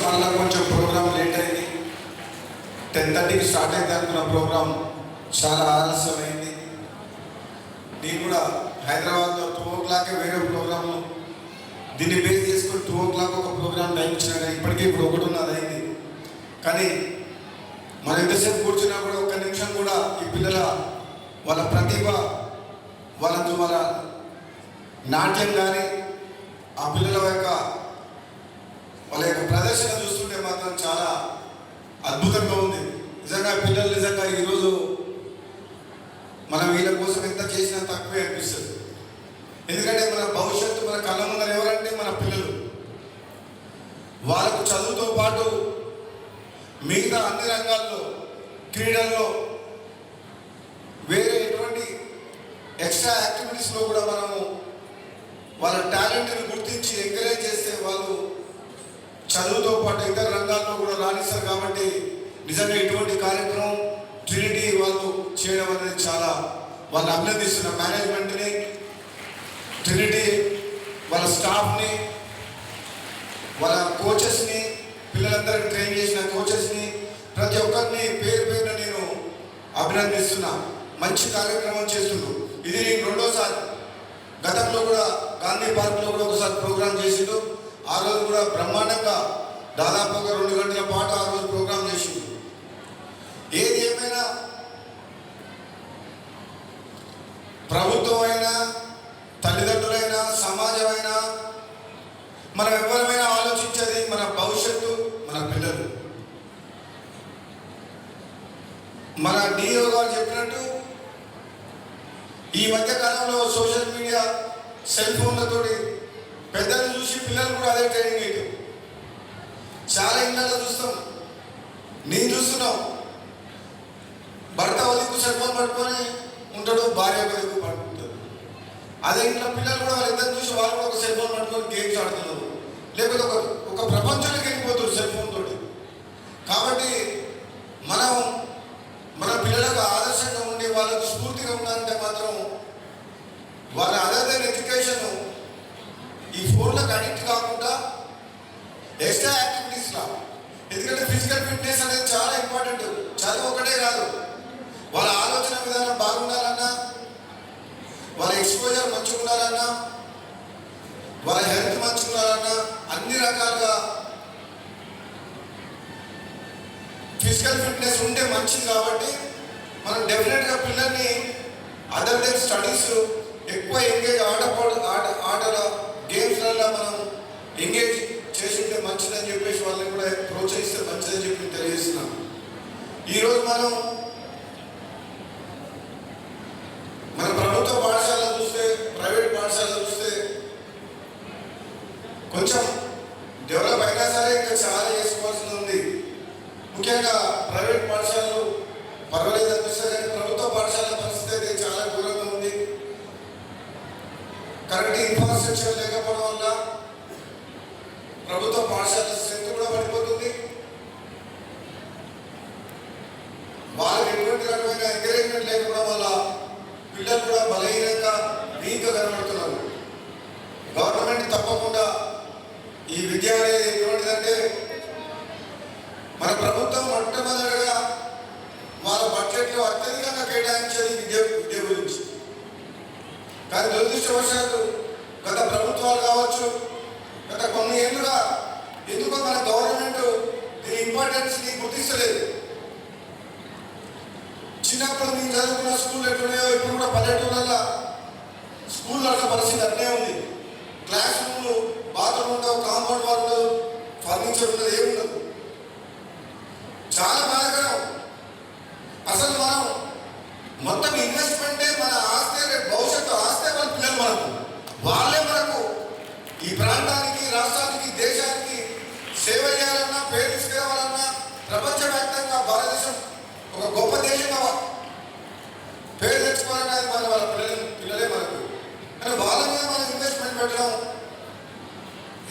మళ్ళీ కొంచెం programme late అయింది. 10:30కి స్టార్ట్ అయితే అనుకున్న ప్రోగ్రామ్ చాలా ఆలస్యమైంది. నేను కూడా హైదరాబాద్లో 2 o'clock వేరే ప్రోగ్రాము దీన్ని బేస్ చేసుకుని 2 o'clock ఒక ప్రోగ్రామ్ టైం ఇచ్చినా కానీ ఇప్పటికీ ఇప్పుడు 1:30 అయింది. కానీ మనం ఎంతసేపు కూర్చున్నా కూడా ఒక్క నిమిషం కూడా ఈ పిల్లల వాళ్ళ ప్రతిభ వాళ్ళ నాట్యం కానీ ఆ పిల్లల వాళ్ళ యొక్క ప్రదర్శన చూస్తుంటే మాత్రం చాలా అద్భుతంగా ఉంది. నిజంగా ఈరోజు మనం వీళ్ళ కోసం ఎంత చేసినా తక్కువే అనిపిస్తుంది. ఎందుకంటే మన భవిష్యత్తు మన కళ్ళ ముందర ఎవరంటే మన పిల్లలు. వాళ్ళకు చదువుతో పాటు మిగతా అన్ని రంగాల్లో, క్రీడల్లో, వేరే ఎటువంటి ఎక్స్ట్రా యాక్టివిటీస్లో కూడా మనము వాళ్ళ టాలెంట్ని గుర్తించి ఎంకరేజ్ చేస్తే వాళ్ళు చదువుతో పాటు ఇతర రంగాల్లో కూడా రాణిస్తారు. కాబట్టి నిజంగా ఇటువంటి కార్యక్రమం ట్రినిటీ వాళ్ళు చేయడం అనేది చాలా వాళ్ళు అభినందిస్తున్న మేనేజ్మెంట్ని, ట్రినిటీ వాళ్ళ స్టాఫ్ని, వాళ్ళ కోచెస్ని, పిల్లలందరికీ ట్రైన్ చేసిన కోచెస్ని, ప్రతి ఒక్కరిని పేరు పేరున నేను అభినందిస్తున్నా. మంచి కార్యక్రమం చేస్తున్నారు. ఇది నేను 2వ సారి. గతంలో కూడా గాంధీ పార్క్లో కూడా ఒకసారి ప్రోగ్రాం చేసిండు. ఆ రోజు కూడా బ్రహ్మాండంగా దాదాపు ఒక 2 గంటల పాటు ఆ రోజు ప్రోగ్రాం చేసిండు. ఏది ఏమైనా ప్రభుత్వం అయినా, తల్లిదండ్రులైనా, సమాజమైనా, మనం ఎవరైనా ఆలోచించేది మన భవిష్యత్తు, మన పిల్లలు. మన డిఓ గారు చెప్పినట్టు ఈ మధ్య కాలంలో సోషల్ మీడియా, సెల్ ఫోన్లతో పెద్దలు చూసి పిల్లలు కూడా అదే ట్రైనింగ్ అయ్యారు. చాలా ఇళ్ళలో చూస్తాం, నేను చూస్తున్నాం. భర్త వాళ్ళకు సెల్ ఫోన్ పట్టుకొని ఉంటాడు, భార్య వాళ్ళకు పట్టుకుంటారు. అదే ఇంట్లో పిల్లలు కూడా వాళ్ళిద్దరు చూసి వాళ్ళు కూడా ఒక సెల్ ఫోన్ పట్టుకొని గేమ్స్ ఆడుతున్నారు, లేకపోతే ఒక ప్రపంచానికి వెళ్ళిపోతారు సెల్ ఫోన్ తోటి. కాబట్టి మనం మన పిల్లలకు ఆదర్శంగా ఉండి వాళ్ళకు స్ఫూర్తిగా ఉండాలంటే మాత్రం వాళ్ళ అదర్ దెన్ ఎడ్యుకేషన్ ఈ ఫోన్లకు అడిక్ట్ కాకుండా ఎక్స్ట్రా యాక్టివిటీస్లా. ఎందుకంటే ఫిజికల్ ఫిట్నెస్ అనేది చాలా ఇంపార్టెంట్. చదువు ఒకటే కాదు, వాళ్ళ ఆలోచన విధానం బాగుండాలన్నా, వాళ్ళ ఎక్స్పోజర్ మంచిగా ఉండాలన్నా, వాళ్ళ హెల్త్ మంచిగా ఉండాలన్నా, అన్ని రకాలుగా ఫిజికల్ ఫిట్నెస్ ఉంటే మంచిది. కాబట్టి మనం డెఫినెట్గా పిల్లల్ని అదర్ దెన్ స్టడీస్ ఎక్కువ ఎంగేజ్ ఆటల గేమ్స్లలో మనం ఎంగేజ్ చేస్తుంటే మంచిదని చెప్పేసి వాళ్ళని కూడా ప్రోత్సహిస్తే మంచిదని చెప్పి తెలియజేస్తున్నాం. ఈరోజు మన ప్రభుత్వ పాఠశాల చూస్తే, ప్రైవేట్ పాఠశాల చూస్తే కొంచెం డెవలప్ అయినా సరే ఇంకా చాలా చేసుకోవాల్సింది ఉంది. ముఖ్యంగా ప్రైవేట్ పాఠశాలలు పర్వాలేదు అనిపిస్తుంది, కానీ ప్రభుత్వ పాఠశాల పరిస్థితి అయితే చాలా ఘోరంగా ఉంది. కరెక్ట్ ఇన్ఫ్రాస్ట్రక్చర్ లేకపోవడం వల్ల ప్రభుత్వ పాఠశాల స్ట్రెంత్ కూడా పడిపోతుంది. వాళ్ళకి ఎటువంటి రకమైన ఎంకరేజ్మెంట్ లేకపోవడం వల్ల పిల్లలు కూడా బలహీనంగా వీక్గా కనబడుతున్నారు. గవర్నమెంట్ తప్పకుండా ఈ విద్య అనేది ఎటువంటిదంటే, మన ప్రభుత్వం మొట్టమొదటిగా వాళ్ళ బడ్జెట్లో అత్యధికంగా కేటాయించేది విద్య గురించి. కానీ దురదృష్టవశాత్తు గత ప్రభుత్వాలు కావచ్చు, గత కొన్ని ఏళ్ళుగా ఎందుకో మన గవర్నమెంట్ దీని ఇంపార్టెన్స్ని గుర్తిస్తలేదు. చిన్నప్పుడు మేము చదువుకున్న స్కూల్ ఎట్లున్నాయో ఇప్పుడు కూడా పల్లెటూళ్ళల్లో స్కూల్లో అట్లా పరిస్థితి అట్లే ఉంది. క్లాస్ రూమ్లు, బాత్రూమ్ ఉండవు, కాంపౌండ్ వాల్ ఉండదు, ఫర్నిచర్ ఉండదు, ఏముండదు. చాలా బాధాకరం. అసలు మనం మొత్తం ఇన్వెస్ట్మెంటే మన ఆస్తే, భవిష్యత్తు ఆస్తే మన పిల్లలు మనకు, వాళ్ళే మనకు ఈ ప్రాంతానికి, రాష్ట్రానికి, దేశానికి సేవ చేయాలన్నా, పేరు తీసుకురావాలన్నా, ప్రపంచవ్యాప్తంగా భారతదేశం ఒక గొప్ప దేశంగా పేరు తెచ్చుకోవాలన్నా అది వాళ్ళ పిల్లలే మనకు. కానీ వాళ్ళ మీద మనం ఇన్వెస్ట్మెంట్ పెట్టడం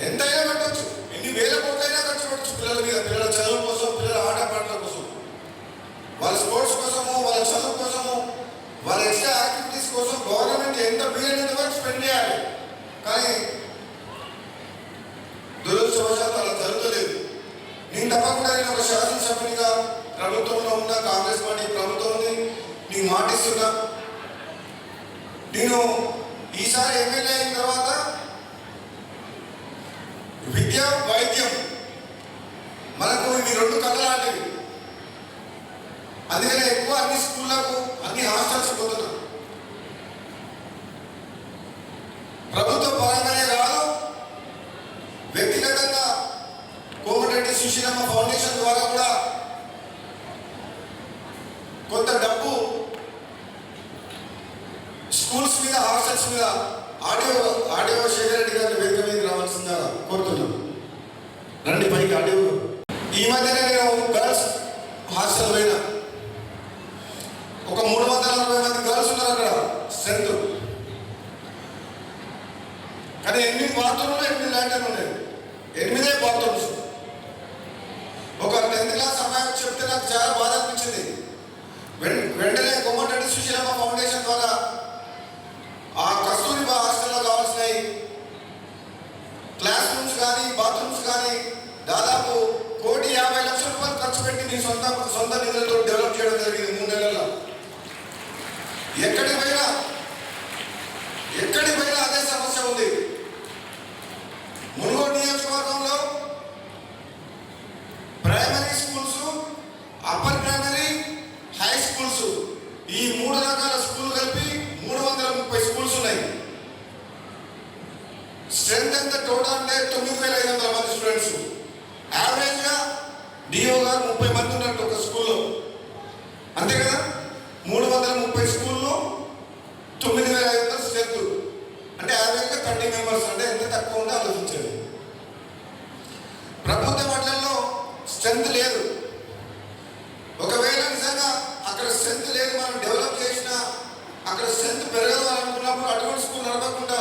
ఎంతైనా పెట్టచ్చు, ఎన్ని వేల కోట్లైనా ఖర్చు పెట్టచ్చు పిల్లల మీద, పిల్లల చదువు కోసం, పిల్లల ఆట పాటల కోసం, వాళ్ళ స్పోర్ట్స్ కోసము, వాళ్ళ చదువు కోసము, వాళ్ళ ఎక్స్ట్రా యాక్టివిటీస్ కోసం గవర్నమెంట్ ఎంత వీలైనంత వరకు స్పెండ్ చేయాలి. కానీ దురదృష్టవశాత్తు అలా జరుగుతలేదు. నేను తప్పకుండా నేను ఒక శాసనసభ్యునిగా ప్రభుత్వంలో ఉన్న కాంగ్రెస్ పార్టీ ప్రభుత్వాన్ని నీకు మాటిస్తున్నా. నేను ఈసారి ఎమ్మెల్యే అయిన తర్వాత విద్య వైద్యం మనకు ఇవి రెండు కళ్ళ లాంటివి. అందుకనే ఎక్కువ అన్ని స్కూళ్ళకు అన్ని హాస్టల్స్ పోతున్నాం. ప్రభుత్వ పరంగానే కాదు, వ్యక్తిగతంగా కోమటిరెడ్డి సుశీలమ్మ ఫౌండేషన్ ద్వారా కూడా కొంత డబ్బు స్కూల్స్ మీద హాస్టల్స్ మీద ఆడియో శేఖర్ రెడ్డి గారిని వేదిక మీద రావాల్సిందిగా కోరుతున్నాం. రండి పైకి ఆడియో. ఈ మధ్యనే నేను గర్ల్స్ హాస్టల్ పోయినా. ఒక 340 మంది గర్ల్స్ ఉన్నారు అక్కడ స్ట్రెంత్. కానీ 8 బాత్రూమ్లు 8 ల్యాంటర్లు ఉన్నాయి. 8 బాత్రూమ్స్. ఒక 10th క్లాస్ అమ్మాయి చెప్తే నాకు చాలా బాధ అనిపించింది. వెంటనే కోమటిరెడ్డి సుశీలమ్మ ఫౌండేషన్ ద్వారా ఆ కస్తూరిబా హాస్టల్లో కావాల్సినవి క్లాస్ రూమ్స్ కానీ బాత్రూమ్స్ కానీ దాదాపు 1,50,00,000 ఖర్చు పెట్టి నీ సొంత నిధులతో డెవలప్ చేయడం జరిగింది 3 నెలల్లో. ఎక్కడికి పోయినా అదే సమస్య ఉంది. మునుగోడు నియోజకవర్గంలో primary schools, upper primary, high schools ఈ 3 రకాల స్కూల్ కలిపి 330 స్కూల్స్ ఉన్నాయి. స్ట్రెంత్ ఎంత టోటల్ అంటే 9,500 మంది స్టూడెంట్స్. యావరేజ్గా డిఓ గారు 30 మంది ఉన్నట్టు ఒక స్కూల్లో. అంతే కదా, 330 స్కూల్లో 9,500 స్ట్రెంత్ అంటే యావరేజ్గా 30 మెంబర్స్. అంటే ఎంత తక్కువ ఉందో ఆలోచించండి. ప్రభుత్వ బడులలో స్ట్రెంత్ లేదు. ఒకవేళ నిజంగా అక్కడ స్ట్రెంత్ లేదు, మనం డెవలప్ చేసినా అక్కడ స్ట్రెంత్ పెరగదు అని అనుకున్నప్పుడు అటువంటి స్కూల్ నడవకుండా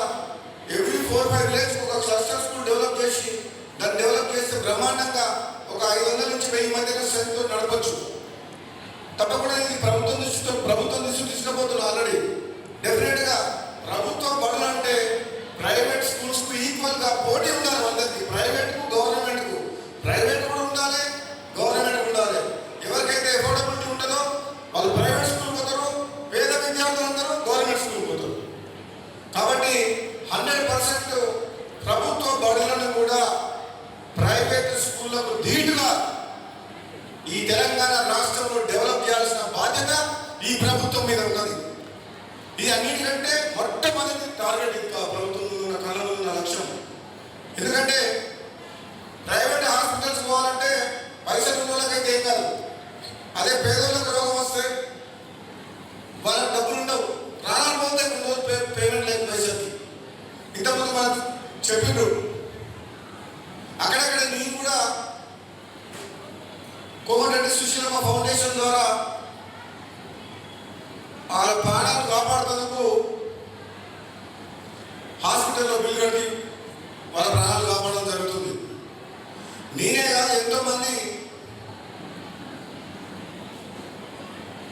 ఎవ్రీ 4-5 విలేజ్ ఒక క్లస్టర్ స్కూల్ డెవలప్ చేసి దాన్ని డెవలప్ చేస్తే బ్రహ్మాండంగా ఒక 500 నుంచి 1000 మధ్యన స్ట్రెంత్ నడపచ్చు. తప్పకుండా ఇది ప్రభుత్వం దృష్టి తీసుకుపోతున్నాం ఆల్రెడీ. డెఫినెట్గా ప్రభుత్వ బడులు అంటే ప్రైవేట్ స్కూల్స్కు ఈక్వల్గా పోటీ ఉండాలి వాళ్ళకి. ప్రైవేట్కు గవర్నమెంట్కు, ప్రైవేట్ కూడా ఉండాలి, గవర్నమెంట్ ఉండాలి. ఎవరికైతే అఫోర్డబిలిటీ ఉంటుందో వాళ్ళు ప్రైవేట్ స్కూల్ పోతారు, పేద విద్యార్థులందరూ గవర్నమెంట్ స్కూల్ పోతారు. కాబట్టి 100% ప్రభుత్వ బడులను కూడా ప్రైవేట్ స్కూళ్లకు ధీటుగా ఈ తెలంగాణ రాష్ట్రంలో డెవలప్ చేయాల్సిన బాధ్యత ఈ ప్రభుత్వం మీద ఉన్నది. ఇది అన్నిటికంటే మొట్టమొదటి టార్గెట్ ఇంకా ప్రభుత్వం ఉన్న కళలో ఉన్న లక్ష్యం. ఎందుకంటే ప్రైవేట్ హాస్పిటల్స్ పోవాలంటే పైసలు ఉన్న వాళ్ళకైతే ఏం కాదు. అదే పేదోళ్ళకి రోగం వస్తే వాళ్ళకి డబ్బులు ఉండవు, ప్రాణాలు పోతే పేమెంట్ లేని పైసలకి. ఇంతకుముందు మనకు చెప్పిండ్రు అక్కడక్కడ. నేను కూడా కోమటిరెడ్డి సుశీలమ్మ ఫౌండేషన్ ద్వారా వాళ్ళ ప్రాణాలు కాపాడుతందుకు హాస్పిటల్లో బిల్లు కట్టి వాళ్ళ ప్రాణాలు కాపాడడం జరుగుతుంది. నేనే కాదు, ఎంతోమంది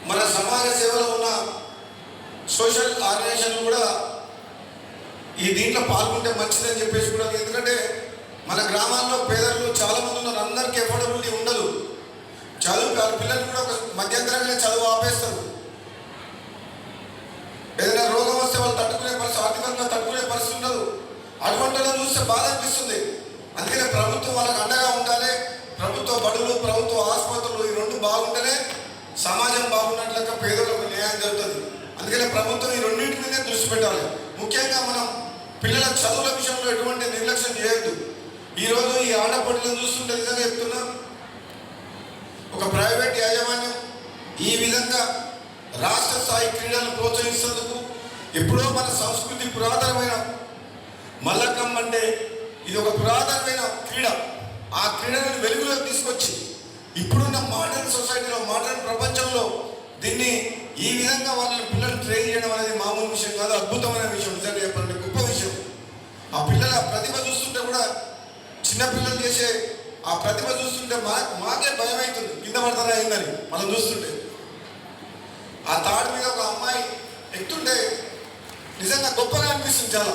మన సమాజ సేవలో ఉన్న సోషల్ ఆర్గనైజేషన్లు కూడా ఈ దీంట్లో పాల్గొంటే మంచిదని చెప్పేసి కూడా. ఎందుకంటే మన గ్రామాల్లో పేదలు చాలామంది ఉన్నారు, అందరికీ అఫోర్డబిలిటీ ఉండదు. చదువు పిల్లలు కూడా ఒక మధ్యంతరంగా చదువు ఆపేస్తారు. ఏదైనా రోగం వస్తే వాళ్ళు తట్టుకునే పరిస్థితి, ఆర్థికంగా తట్టుకునే పరిస్థితి ఉండదు. అటువంటి చూస్తే బాధ అనిపిస్తుంది. అందుకనే ప్రభుత్వం వాళ్ళకి అండగా ఉండాలి. ప్రభుత్వ బడులు, ప్రభుత్వ ఆసుపత్రులు ఈ రెండు బాగుంటేనే సమాజం బాగున్నట్లక పేదలకు న్యాయం జరుగుతుంది. అందుకనే ప్రభుత్వం ఈ రెండింటి మీదే దృష్టి పెట్టాలి. ముఖ్యంగా మనం పిల్లల చదువుల విషయంలో ఎటువంటి నిర్లక్ష్యం చేయొద్దు. ఈరోజు ఈ ఆడపడులను చూస్తుంటే నిజంగా చెప్తున్నా, ఒక ప్రైవేట్ యాజమాన్యం ఈ విధంగా రాష్ట్ర స్థాయి క్రీడలను ప్రోత్సహిస్తేందుకు ఎప్పుడో మన సంస్కృతి పురాతనమైన మల్లకం అంటే ఇది ఒక పురాతనమైన క్రీడ. ఆ క్రీడలను వెలుగులోకి తీసుకొచ్చి ఇప్పుడున్న మోడర్న్ సొసైటీలో, మోడర్న్ ప్రపంచంలో దీన్ని ఈ విధంగా వాళ్ళని పిల్లలు ట్రైన్ చేయడం అనేది మామూలు విషయం కాదు, అద్భుతమైన విషయం. నిజంగా చెప్పాలంటే గొప్ప విషయం. ఆ పిల్లల ప్రతిభ చూస్తుంటే కూడా, చిన్నపిల్లలు చేసే ఆ ప్రతిభ చూస్తుంటే మాకే భయం అవుతుంది, కింద పడతారా అయిందని మనం చూస్తుంటే. ఆ తాడు మీద ఒక అమ్మాయి ఎక్కుతుంటే నిజంగా గొప్పగా అనిపిస్తుంది. చాలా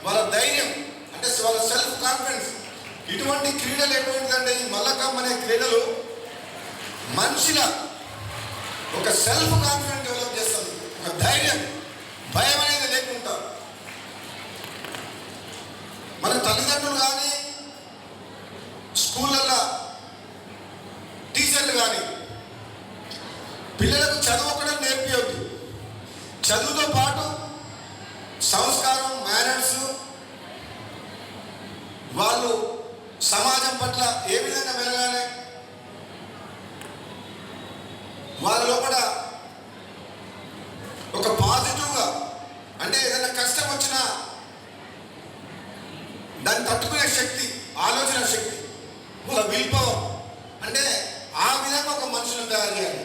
వాళ్ళ ధైర్యం అంటే వాళ్ళ సెల్ఫ్ కాన్ఫిడెన్స్. ఇటువంటి క్రీడలు ఎటువంటిదంటే ఈ మల్లకం అనే క్రీడలు మనిషిల ఒక సెల్ఫ్ కాన్ఫిడెన్స్ డెవలప్ చేస్తుంది. ఒక ధైర్యం, భయం అనేది లేకుండా మన తల్లిదండ్రులు కానీ స్కూళ్ళల్లో టీచర్లు కానీ పిల్లలకు చదువు ఒకటే నేర్పియొద్దు. చదువుతో పాటు సంస్కారం, మేనర్స్, వాళ్ళు సమాజం పట్ల ఏ విధంగా మెలగాలి, వాళ్ళ లోపల ఒక పాజిటివ్గా అంటే ఏదైనా కష్టం వచ్చినా దాన్ని తట్టుకునే శక్తి, ఆలోచన శక్తి, వాళ్ళ విల్ పవర్ అంటే ఆ విధంగా ఒక మనుషులను తయారు చేయాలి.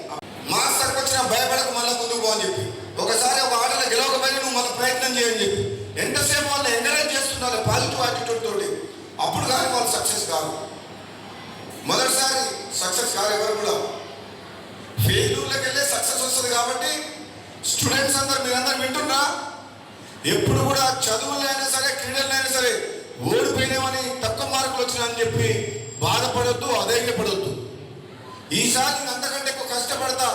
మాస్టర్కి వచ్చిన భయపడక మళ్ళీ ముందుకు పో అని చెప్పి, ఒకసారి ఒక ఆటలో గెలవకపోయినా నువ్వు మళ్ళీ ప్రయత్నం చేయని చెప్పి ఎంతసేపు వాళ్ళు ఎంకరేజ్ చేస్తున్నారు పాజిటివ్ యాటిట్యూడ్ తోటి. అప్పుడు కానీ వాళ్ళు సక్సెస్ కాదు. మొదటిసారి సక్సెస్ కాదు ఎవరు కూడా. ఫెయిల్యూర్లోకి వెళ్ళే సక్సెస్ వస్తుంది. కాబట్టి స్టూడెంట్స్ అందరు మీరందరూ వింటున్నా, ఎప్పుడు కూడా చదువుల్లో అయినా సరే క్రీడల్లో అయినా సరే ఓడిపోయినామని తక్కువ మార్కులు వచ్చినాయని చెప్పి బాధపడొద్దు, అధైర్యపడొద్దు. ఈసారి నేను అంతకంటే ఎక్కువ కష్టపడతా,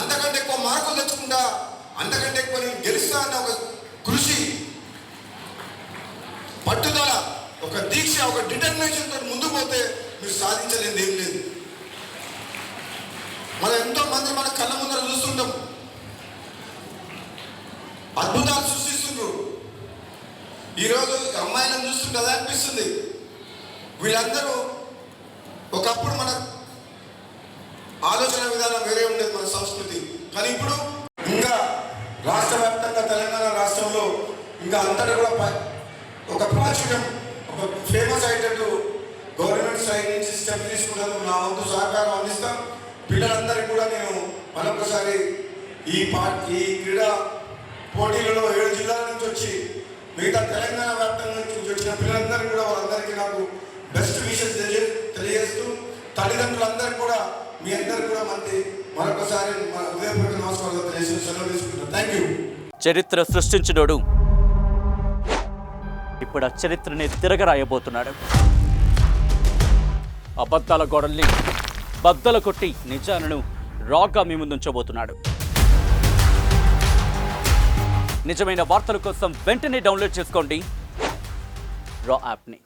అంతకంటే ఎక్కువ మార్కులు తెచ్చుకుంటా, అంతకంటే ఎక్కువ నేను గెలుస్తా అన్న ఒక కృషి, పట్టుదల, ఒక దీక్ష, ఒక డిటర్మినేషన్ తోటి ముందుకు పోతే మీరు సాధించలేనిది ఏం లేదు. మనం ఎంతో మంది మన కళ్ళ ముందర చూస్తుంటాం, అద్భుతాలు సృష్టిస్తుండ్రు. ఈరోజు అమ్మాయిలను చూస్తుంటే అదే అనిపిస్తుంది. వీళ్ళందరూ ఒకప్పుడు మన ఆలోచన విధానం వేరే ఉండేది, మన సంస్కృతి. కానీ ఇప్పుడు ఇంకా రాష్ట్ర వ్యాప్తంగా తెలంగాణ రాష్ట్రంలో ఇంకా అంతటా కూడా ఒక ప్రాచుర్యం, ఒక ఫేమస్ అయ్యేటట్టు గవర్నమెంట్ సైడ్ నుంచి స్టెప్ తీసుకున్నాను. నా వంతు సహకారం అందిస్తాం. పిల్లలందరికీ కూడా నేను మరొకసారి ఈ క్రీడా పోటీలలో 7 జిల్లాల నుంచి వచ్చి మిగతా తెలంగాణ వ్యాప్తంగా నుంచి వచ్చిన పిల్లలందరికీ కూడా వాళ్ళందరికీ నాకు బెస్ట్ విషెస్ తెలియజేస్తూ, తల్లిదండ్రులందరికీ కూడా మీ అందరికీ కూడా మరొకసారి మన హృదయపూర్వక నమస్కారాలు తెలియజేసి సెలవు తీసుకుంటాను. Thank you. చరిత్ర సృష్టించినోడు ఇప్పుడు ఆ చరిత్రని తిరగరాయబోతున్నాడు. అబద్ధాల గోడల్ని బద్దలు కొట్టి నిజాలను రాగా మీ ముందుంచబోతున్నాడు. నిజమైన వార్తల కోసం వెంటనే డౌన్లోడ్ చేసుకోండి రా యాప్ని.